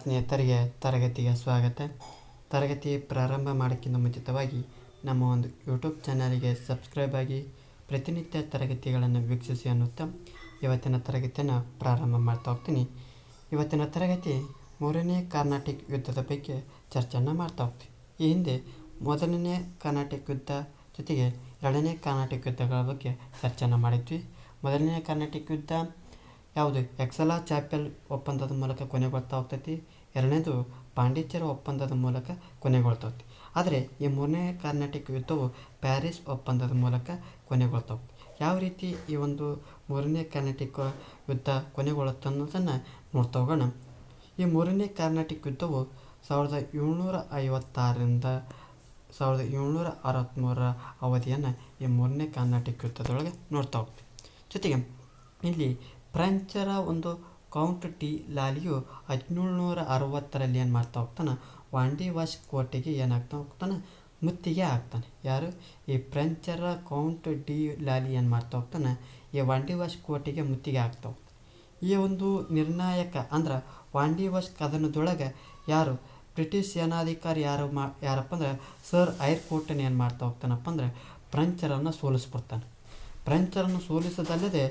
ಸ್ನೇಹಿತರಿಗೆ ತರಗತಿಗೆ ಸ್ವಾಗತ. ತರಗತಿ ಪ್ರಾರಂಭ ಮಾಡೋಕ್ಕಿಂತ ಮುಂಚಿತವಾಗಿ ನಮ್ಮ ಒಂದು ಯೂಟ್ಯೂಬ್ ಚಾನಲಿಗೆ ಸಬ್ಸ್ಕ್ರೈಬ್ ಆಗಿ ಪ್ರತಿನಿತ್ಯ ತರಗತಿಗಳನ್ನು ವೀಕ್ಷಿಸಿ ಅನ್ನುತ್ತಾ ಇವತ್ತಿನ ತರಗತಿಯನ್ನು ಪ್ರಾರಂಭ ಮಾಡ್ತಾ ಹೋಗ್ತೀನಿ. ಇವತ್ತಿನ ತರಗತಿ 3ನೇ ಕರ್ನಾಟಿಕ್ ಯುದ್ಧದ ಬಗ್ಗೆ ಚರ್ಚೆಯನ್ನು ಮಾಡ್ತಾ ಹೋಗ್ತೀನಿ. ಈ ಹಿಂದೆ ಮೊದಲನೇ ಕರ್ನಾಟಿಕ್ ಯುದ್ಧ ಜೊತೆಗೆ 2ನೇ ಕರ್ನಾಟಿಕ್ ಯುದ್ಧಗಳ ಬಗ್ಗೆ ಚರ್ಚೆಯನ್ನು ಮಾಡಿದ್ವಿ. ಮೊದಲನೇ ಕರ್ನಾಟಿಕ್ ಯುದ್ಧ ಯಾವುದು ಎಕ್ಸಲಾ ಚಾಪೆಲ್ ಒಪ್ಪಂದದ ಮೂಲಕ ಕೊನೆಗೊಳ್ತಾ ಹೋಗ್ತೈತಿ. ಎರಡನೇದು ಪಾಂಡಿಚೇರಿ ಒಪ್ಪಂದದ ಮೂಲಕ ಕೊನೆಗೊಳ್ತಾ ಹೋಗ್ತೈತಿ. ಆದರೆ ಈ 3ನೇ ಕರ್ನಾಟಿಕ್ ಯುದ್ಧವು ಪ್ಯಾರಿಸ್ ಒಪ್ಪಂದದ ಮೂಲಕ ಕೊನೆಗೊಳ್ತಾ ಹೋಗ್ತದೆ. ಯಾವ ರೀತಿ ಈ ಒಂದು 3ನೇ ಕರ್ನಾಟಿಕ್ ಯುದ್ಧ ಕೊನೆಗೊಳ್ಳುತ್ತೆ ಅನ್ನೋದನ್ನು ನೋಡ್ತಾ ಹೋಗೋಣ. ಈ 3ನೇ ಕರ್ನಾಟಿಕ್ ಯುದ್ಧವು 1756ರಿಂದ 1763 ಅವಧಿಯನ್ನು ಈ 3ನೇ ಕರ್ನಾಟಿಕ್ ಯುದ್ಧದೊಳಗೆ ನೋಡ್ತಾ ಹೋಗ್ತೀವಿ. ಜೊತೆಗೆ ಇಲ್ಲಿ ಫ್ರೆಂಚರ ಒಂದು ಕೌಂಟ್ ಡಿ ಲಾಲಿಯು 1760ರಲ್ಲಿ ಏನು ಮಾಡ್ತಾ ಹೋಗ್ತಾನೆ, ವಾಂಡಿವಾಶ್ ಕೋಟೆಗೆ ಏನಾಗ್ತಾ ಹೋಗ್ತಾನೆ, ಮುತ್ತಿಗೆ ಆಗ್ತಾನೆ. ಯಾರು? ಈ ಫ್ರೆಂಚರ ಕೌಂಟ್ ಡಿ ಲಾಲಿ ಏನು ಮಾಡ್ತಾ ಹೋಗ್ತಾನೆ, ಈ ವಾಂಡಿವಾಶ್ ಕೋಟೆಗೆ ಮುತ್ತಿಗೆ ಆಗ್ತಾ ಹೋಗ್ತಾನೆ. ಈ ಒಂದು ನಿರ್ಣಾಯಕ ಅಂದ್ರೆ ವಾಂಡಿವಾಶ್ ಕದನದೊಳಗೆ ಯಾರು ಬ್ರಿಟಿಷ್ ಸೇನಾಧಿಕಾರಿ ಯಾರಪ್ಪ ಅಂದ್ರೆ ಸರ್ ಐರ್ಕೋಟನ್ ಏನು ಮಾಡ್ತಾ ಹೋಗ್ತಾನಪ್ಪ ಅಂದ್ರೆ ಫ್ರೆಂಚರನ್ನು ಸೋಲಿಸ್ಬಿಡ್ತಾನೆ. ಫ್ರೆಂಚರನ್ನು ಸೋಲಿಸೋದಲ್ಲದೆ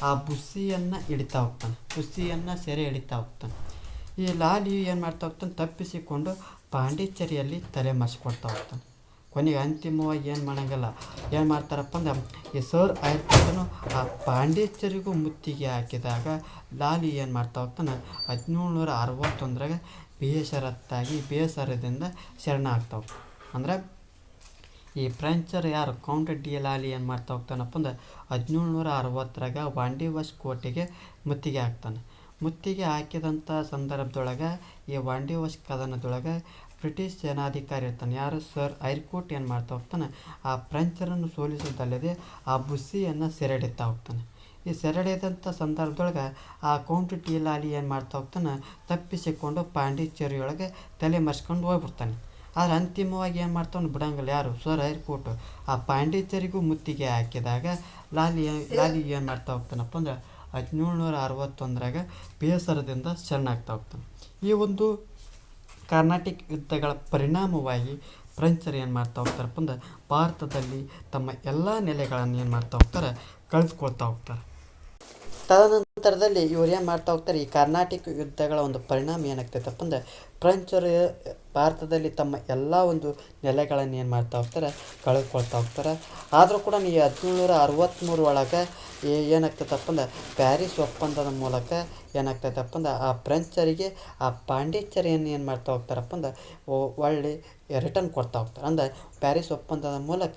ಆ ಬುಸ್ಸಿಯನ್ನು ಹಿಡಿತಾ ಹೋಗ್ತಾನೆ, ಬುಸ್ಸಿಯನ್ನು ಸೆರೆ ಹಿಡಿತಾ ಹೋಗ್ತಾನೆ. ಈ ಲಾಲಿ ಏನು ಮಾಡ್ತಾ ಹೋಗ್ತಾನೆ, ತಪ್ಪಿಸಿಕೊಂಡು ಪಾಂಡಿಚೇರಿಯಲ್ಲಿ ತಲೆ ಮರೆಸ್ಕೊಡ್ತಾ ಹೋಗ್ತಾನೆ. ಕೊನೆಗೆ ಅಂತಿಮವಾಗಿ ಏನು ಮಾಡೋಂಗಿಲ್ಲ, ಏನು ಮಾಡ್ತಾರಪ್ಪ ಅಂದ್ರೆ ಈ ಸರ್ ಐರ್ಕೋಟನು ಆ ಪಾಂಡಿಚೇರಿಗೂ ಮುತ್ತಿಗೆ ಹಾಕಿದಾಗ ಲಾಲಿ ಏನು ಮಾಡ್ತಾ ಹೋಗ್ತಾನೆ 1761ರಾಗ ಬೇಸರದಿಂದ ಶರಣ ಆಗ್ತಾ ಹೋಗ್ತಾನೆ. ಅಂದ್ರೆ ಈ ಫ್ರೆಂಚರ್ ಯಾರು ಕೌಂಟ್ ಡಿ ಲಾಲಿ ಏನು ಮಾಡ್ತಾ ಹೋಗ್ತಾನಪ್ಪ ಅಂದ್ರೆ 1760ರಾಗ ವಾಂಡಿವಾಶ್ ಕೋಟೆಗೆ ಮುತ್ತಿಗೆ ಹಾಕ್ತಾನೆ. ಮುತ್ತಿಗೆ ಹಾಕಿದಂಥ ಸಂದರ್ಭದೊಳಗೆ ಈ ವಾಂಡಿವಾಶ್ ಕದನದೊಳಗೆ ಬ್ರಿಟಿಷ್ ಸೇನಾಧಿಕಾರಿ ಇರ್ತಾನೆ. ಯಾರು? ಸರ್ ಐರ್ಕೋಟ್ ಏನು ಮಾಡ್ತಾ ಹೋಗ್ತಾನೆ, ಆ ಫ್ರೆಂಚರನ್ನು ಸೋಲಿಸೋದಲ್ಲದೆ ಆ ಬುಸ್ಸಿಯನ್ನು ಸೆರೆ ಹಿಡಿತಾ ಹೋಗ್ತಾನೆ. ಈ ಸೆರೆ ಹಿಡಿದಂಥ ಸಂದರ್ಭದೊಳಗೆ ಆ ಕೌಂಟ್ ಡಿ ಲಾಲಿ ಏನು ಮಾಡ್ತಾ ಹೋಗ್ತಾನೆ, ತಪ್ಪಿಸಿಕೊಂಡು ಪಾಂಡಿಚೇರಿಯೊಳಗೆ ತಲೆ ಮರೆಸ್ಕೊಂಡು ಹೋಗ್ಬಿಡ್ತಾನೆ. ಆದರೆ ಅಂತಿಮವಾಗಿ ಏನು ಮಾಡ್ತಾನೆ, ಬಿಡಂಗಿಲ್ಲ. ಯಾರು? ಸರ್ ಐರ್ಕೋಟು ಆ ಪಾಂಡಿಚೇರಿಗೂ ಮುತ್ತಿಗೆ ಹಾಕಿದಾಗ ಲಾಲಿ ಏನು ಮಾಡ್ತಾ ಹೋಗ್ತಾನಪ್ಪ ಅಂದ್ರೆ 1761ರಾಗ ಬೇಸರದಿಂದ ಶರಣಾಗ್ತಾ ಹೋಗ್ತಾನೆ. ಈ ಒಂದು ಕರ್ನಾಟಿಕ್ ಯುದ್ಧಗಳ ಪರಿಣಾಮವಾಗಿ ಫ್ರೆಂಚರು ಏನು ಮಾಡ್ತಾ ಹೋಗ್ತಾರಪ್ಪ ಅಂದ್ರೆ ಭಾರತದಲ್ಲಿ ತಮ್ಮ ಎಲ್ಲ ನೆಲೆಗಳನ್ನು ಏನು ಮಾಡ್ತಾ ಹೋಗ್ತಾರೆ, ಕಳೆದುಕೊಳ್ತಾ ಹೋಗ್ತಾರೆ. ತದನಂತರದಲ್ಲಿ ಇವ್ರು ಏನು ಮಾಡ್ತಾ ಹೋಗ್ತಾರೆ, ಈ ಕರ್ನಾಟಿಕ್ ಯುದ್ಧಗಳ ಒಂದು ಪರಿಣಾಮ ಏನಾಗ್ತೈತಪ್ಪ ಅಂದ್ರೆ ಫ್ರೆಂಚರು ಭಾರತದಲ್ಲಿ ತಮ್ಮ ಎಲ್ಲ ಒಂದು ನೆಲೆಗಳನ್ನು ಏನು ಮಾಡ್ತಾ ಹೋಗ್ತಾರೆ, ಕಳೆದುಕೊಳ್ತಾ ಹೋಗ್ತಾರೆ. ಆದರೂ ಕೂಡ ಈ 1763 ಒಳಗೆ ಏನಾಗ್ತೈತಪ್ಪ ಅಂದ್ರೆ ಪ್ಯಾರಿಸ್ ಒಪ್ಪಂದದ ಮೂಲಕ ಏನಾಗ್ತೈತಪ್ಪ ಅಂದ್ರೆ ಆ ಫ್ರೆಂಚರಿಗೆ ಆ ಪಾಂಡಿಚೇರಿಯನ್ನು ಏನು ಮಾಡ್ತಾ ಹೋಗ್ತಾರಪ್ಪ ಅಂದ್ರೆ ಒಳ್ಳೆ ರಿಟರ್ನ್ ಕೊಡ್ತಾ ಹೋಗ್ತಾರೆ. ಅಂದ್ರೆ ಪ್ಯಾರಿಸ್ ಒಪ್ಪಂದದ ಮೂಲಕ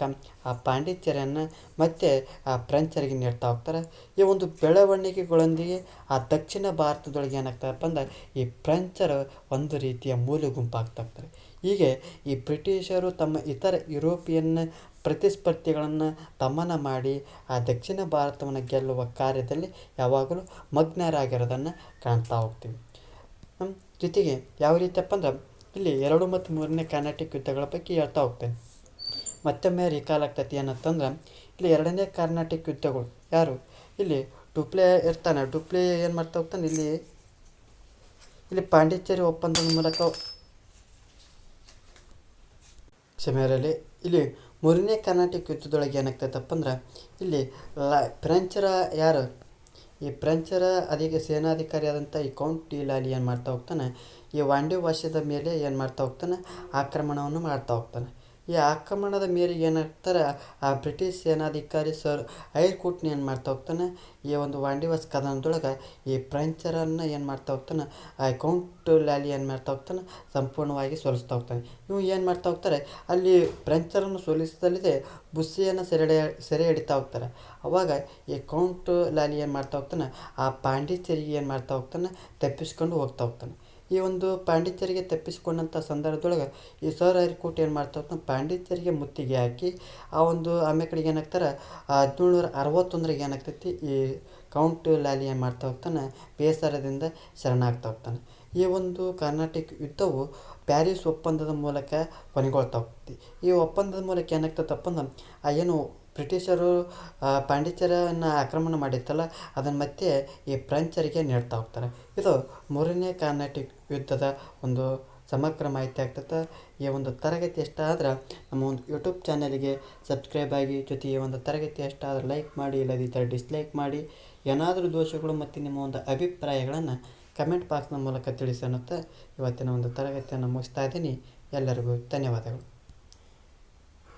ಆ ಪಾಂಡಿಚೇರಿಯನ್ನು ಮತ್ತೆ ಆ ಫ್ರೆಂಚರಿಗೆ ನೀಡ್ತಾ ಹೋಗ್ತಾರೆ. ಈ ಒಂದು ಬೆಳವಣಿಗೆಗಳೊಂದಿಗೆ ಆ ದಕ್ಷಿಣ ಭಾರತದೊಳಗೆ ಏನಾಗ್ತಾರಪ್ಪ ಅಂದ್ರೆ ಈ ಫ್ರೆಂಚರು ಒಂದು ರೀತಿಯ ಮೂಲೆ ಗುಂಪಾಗ್ತಾ ಹೋಗ್ತಾರೆ. ಹೀಗೆ ಈ ಬ್ರಿಟಿಷರು ತಮ್ಮ ಇತರ ಯುರೋಪಿಯನ್ ಪ್ರತಿಸ್ಪರ್ಧಿಗಳನ್ನು ದಮನ ಮಾಡಿ ಆ ದಕ್ಷಿಣ ಭಾರತವನ್ನು ಗೆಲ್ಲುವ ಕಾರ್ಯದಲ್ಲಿ ಯಾವಾಗಲೂ ಮಗ್ನರಾಗಿರೋದನ್ನು ಕಾಣ್ತಾ ಹೋಗ್ತೀವಿ. ಜೊತೆಗೆ ಯಾವ ರೀತಿಯಪ್ಪ ಅಂದ್ರೆ ಇಲ್ಲಿ 2 ಮತ್ತು 3ನೇ ಕರ್ನಾಟಿಕ್ ಯುದ್ಧಗಳ ಬಗ್ಗೆ ಹೇಳ್ತಾ ಹೋಗ್ತೇನೆ. ಮತ್ತೊಮ್ಮೆ ರಿಕಾಲ್ ಆಗ್ತೈತಿ. ಏನಂತಂದ್ರೆ ಇಲ್ಲಿ 2ನೇ ಕರ್ನಾಟಿಕ್ ಯುದ್ಧಗಳು ಯಾರು? ಇಲ್ಲಿ ಡುಪ್ಲೆ ಇರ್ತಾನೆ. ಡುಪ್ಲೆ ಏನು ಮಾಡ್ತಾ ಹೋಗ್ತಾನೆ, ಇಲ್ಲಿ ಪಾಂಡಿಚೇರಿ ಒಪ್ಪಂದದ ಮೂಲಕ ಕ್ಷಮೆಯಲ್ಲಿ ಇಲ್ಲಿ 3ನೇ ಕರ್ನಾಟಿಕ್ ಯುದ್ಧದೊಳಗೆ ಏನಾಗ್ತೈತಪ್ಪ ಅಂದ್ರೆ ಇಲ್ಲಿ ಫ್ರೆಂಚರ ಯಾರು? ಈ ಫ್ರೆಂಚರ ಸೇನಾಧಿಕಾರಿ ಆದಂಥ ಈ ಕೌಂಟ್ ಡಿ ಲಾಲಿ ಏನು ಮಾಡ್ತಾ ಹೋಗ್ತಾನೆ, ಈ ವಾಂಡಿವಾಶದ ಮೇಲೆ ಏನು ಮಾಡ್ತಾ ಹೋಗ್ತಾನೆ, ಆಕ್ರಮಣವನ್ನು ಮಾಡ್ತಾ ಹೋಗ್ತಾನೆ. ಈ ಆಕ್ರಮಣದ ಮೇರೆಗೆ ಏನಾಗ್ತಾರೆ, ಆ ಬ್ರಿಟಿಷ್ ಸೇನಾಧಿಕಾರಿ ಸರ್ ಐರ್ಕೋಟ್ನ ಏನು ಮಾಡ್ತಾ ಹೋಗ್ತಾನೆ, ಈ ಒಂದು ವಾಂಡಿವಾಶ್ ಕದನದೊಳಗೆ ಈ ಫ್ರೆಂಚರನ್ನು ಏನು ಮಾಡ್ತಾ ಹೋಗ್ತಾನೆ, ಆ ಕೌಂಟ್ ಲಾಲಿ ಏನು ಮಾಡ್ತಾ ಹೋಗ್ತಾನೆ, ಸಂಪೂರ್ಣವಾಗಿ ಸೋಲಿಸ್ತಾ ಹೋಗ್ತಾನೆ. ಇವು ಏನು ಮಾಡ್ತಾ ಹೋಗ್ತಾರೆ, ಅಲ್ಲಿ ಫ್ರೆಂಚರನ್ನು ಸೋಲಿಸದಲ್ಲದೆ ಬುಸ್ಸಿಯನ್ನು ಸೆರೆ ಹಿಡಿತಾ ಹೋಗ್ತಾರೆ. ಅವಾಗ ಈ ಕೌಂಟ್ ಲಾಲಿ ಏನು ಮಾಡ್ತಾ ಹೋಗ್ತಾನೆ, ಆ ಪಾಂಡಿಚೇರಿಗೆ ಏನು ಮಾಡ್ತಾ ಹೋಗ್ತಾನೆ, ತಪ್ಪಿಸ್ಕೊಂಡು ಹೋಗ್ತಾ ಹೋಗ್ತಾನೆ. ಈ ಒಂದು ಪಾಂಡಿಚೇರಿಗೆ ತಪ್ಪಿಸ್ಕೊಂಡಂಥ ಸಂದರ್ಭದೊಳಗೆ ಈ ಸರ್ ಐರ್ಕೋಟ್ ಏನು ಮಾಡ್ತಾ ಹೋಗ್ತಾನೆ, ಪಾಂಡಿಚೇರಿಗೆ ಮುತ್ತಿಗೆ ಹಾಕಿ ಆ ಒಂದು ಆಮೇಲೆ ಕಡೆಗೆ ಏನಾಗ್ತಾರೆ 1761ರಾಗ ಏನಾಗ್ತೈತಿ, ಈ ಕೌಂಟ್ ಲಾಲಿ ಏನು ಮಾಡ್ತಾ ಹೋಗ್ತಾನೆ, ಬೇಸರದಿಂದ ಶರಣಾಗ್ತಾ ಹೋಗ್ತಾನೆ. ಈ ಒಂದು ಕರ್ನಾಟಿಕ್ ಯುದ್ಧವು ಪ್ಯಾರಿಸ್ ಒಪ್ಪಂದದ ಮೂಲಕ ಕೊನೆಗೊಳ್ತಾ ಹೋಗ್ತೈತಿ. ಈ ಒಪ್ಪಂದದ ಮೂಲಕ ಏನಾಗ್ತೈತಪ್ಪ ಅಂದ್ರೆ ಏನು ಬ್ರಿಟಿಷರು ಪಾಂಡಿಚೇರಿಯನ್ನು ಆಕ್ರಮಣ ಮಾಡಿತ್ತಲ್ಲ, ಅದನ್ನು ಮತ್ತೆ ಈ ಫ್ರೆಂಚರಿಗೆ ನೀಡ್ತಾ ಹೋಗ್ತಾರೆ. ಇದು ಮೂರನೇ ಕಾರ್ನಾಟಿಕ್ ಯುದ್ಧದ ಒಂದು ಸಮಗ್ರ ಮಾಹಿತಿ ಆಗ್ತದೆ. ಈ ಒಂದು ತರಗತಿ ಇಷ್ಟ ಆದ್ರೆ ನಮ್ಮ ಒಂದು ಯೂಟ್ಯೂಬ್ ಚಾನಲ್ಗೆ ಸಬ್ಸ್ಕ್ರೈಬ್ ಆಗಿ, ಜೊತೆಗೆ ಒಂದು ತರಗತಿ ಇಷ್ಟ ಆದರೆ ಲೈಕ್ ಮಾಡಿ, ಇಲ್ಲದಿದ್ದರೆ ಡಿಸ್ಲೈಕ್ ಮಾಡಿ. ಏನಾದರೂ ದೋಷಗಳು ಮತ್ತು ನಿಮ್ಮ ಒಂದು ಅಭಿಪ್ರಾಯಗಳನ್ನು ಕಮೆಂಟ್ ಬಾಕ್ಸ್ನ ಮೂಲಕ ತಿಳಿಸಿ ಅನ್ನುತ್ತಾ ಇವತ್ತಿನ ಒಂದು ತರಗತಿಯನ್ನು ಮುಗಿಸ್ತಾ ಇದ್ದೀನಿ. ಎಲ್ಲರಿಗೂ ಧನ್ಯವಾದಗಳು.